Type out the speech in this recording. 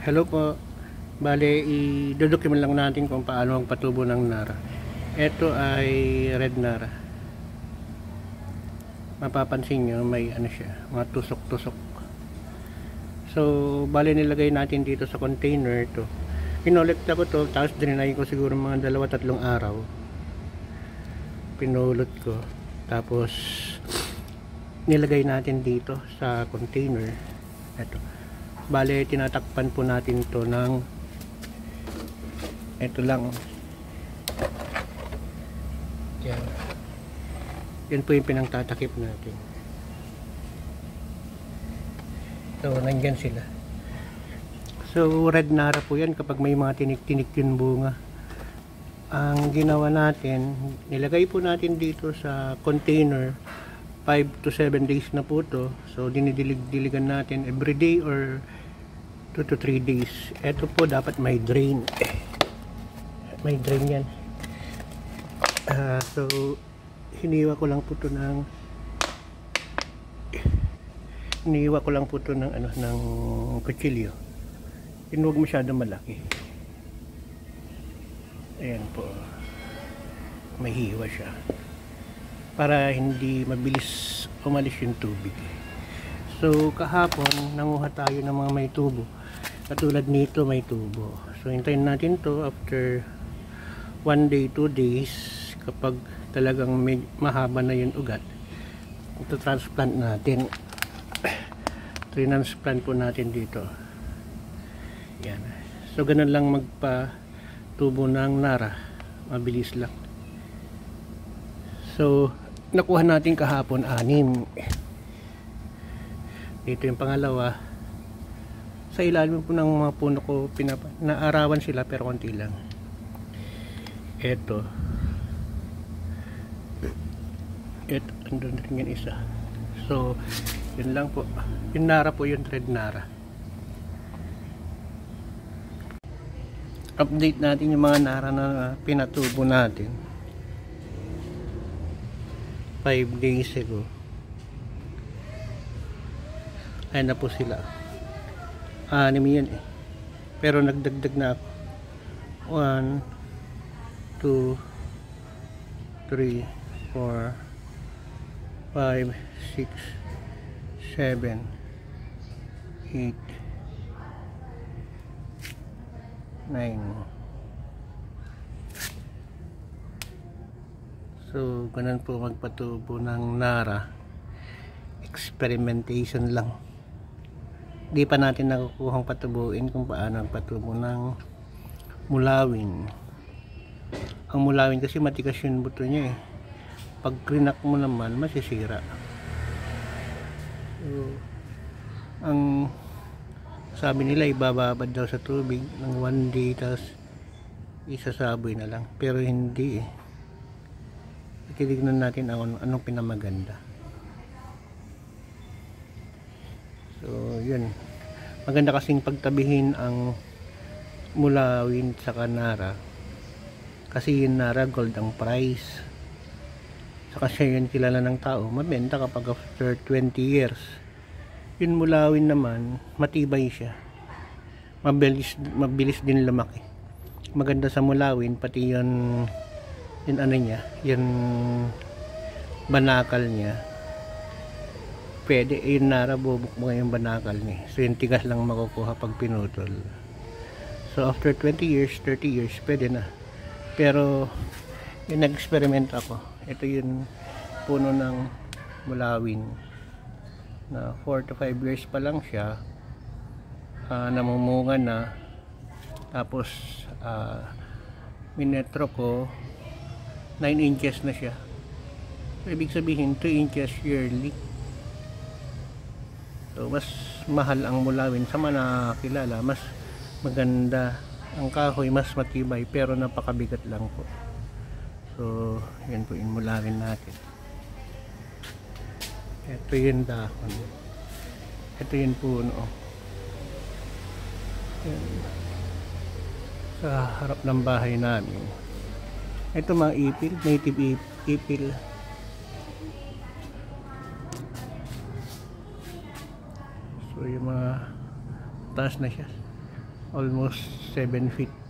Hello po. Bale, i-document lang natin kung paano magpatubo ng Nara. Ito ay red Nara. Mapapansin nyo, may ano siya, mga tusok-tusok. So, bale nilagay natin dito sa container to. Kinolekta ko to, tapos drinay ko siguro mga 2-3 araw. Pinulot ko. Tapos, nilagay natin dito sa container. Ito. Bale, tinatakpan po natin to ng ito lang. Yan. Yan po yung pinangtatakip natin. So, nandyan sila. So, red Nara po yan kapag may mga tinik-tinik yung bunga. Ang ginawa natin, nilagay po natin dito sa container 5 to 7 days na po to. So, dinidilig-diligan natin every day or 2 to 3 days. Ito po dapat may drain. May drain yan. So, hiniwa ko lang po to ng ng kutsilyo. Huwag masyadong malaki. Ayan po. May hiwa siya. Para hindi mabilis umalis yung tubig. So, kahapon, nanguha tayo ng mga may tubo. Katulad nito, may tubo. So, hintayin natin to after 1 day, 2 days. Kapag talagang mahaba na yung ugat, ito transplant natin. Transplant po natin dito. Yan. So, ganun lang magpa-tubo ng Nara. Mabilis lang. So, nakuha natin kahapon 6. Dito yung pangalawa. Sa ilalim po ng mga puno ko, naarawan sila pero konti lang. Ito, andun rin yan isa. So, yun lang po. Yung Nara po, yung red Nara. Update natin yung mga Nara na pinatubo natin 5 days ago. Ayan na po sila. 6 yan eh. Pero nagdagdag na ako. 1, 2, 3, 4, 5, 6, 7, 8, 9. So, ganun po magpatubo ng Nara. Experimentation lang. Di pa natin nakukuhang patubuin kung paano magpatubo ng mulawin. Ang mulawin kasi matigas yung buto niya eh. Pag krinak mo naman, masisira. So, ang sabi nila ibababad daw sa tubig ng 1 day, tapos isasaboy na lang. Pero hindi eh. Titignan natin anong pinamaganda. So, yun. Maganda kasing pagtabihin ang mulawin sa Nara. Kasi yung Nara, gold ang price. Saka siya yun kilala ng tao. Mabenta kapag after 20 years. Yung mulawin naman, matibay siya. Mabilis din lumaki. Maganda sa mulawin, pati yung ano niya, yung banakal niya. Pwede, yung Nara, bubuk mo yung banakal niya. So, yung tigas lang makukuha pag pinutol. So, after 20 years, 30 years, pwede na. Pero, yung nag-experiment ako. Ito yung puno ng mulawin. Na 4 to 5 years pa lang siya. Namumunga na. Tapos, minetro ko, 9 inches na siya. So, ibig sabihin, 2 inches yearly. So, mas mahal ang mulawin sa mga nakakilala. Mas maganda ang kahoy, mas matibay, pero napakabigat lang po. So, yan po yung mulawin natin. Ito yung dahon. Ito yung puno. Yan. Sa harap ng bahay namin. Ito mga ipil, native ipil. So yung mga taas na siya. almost 7 feet.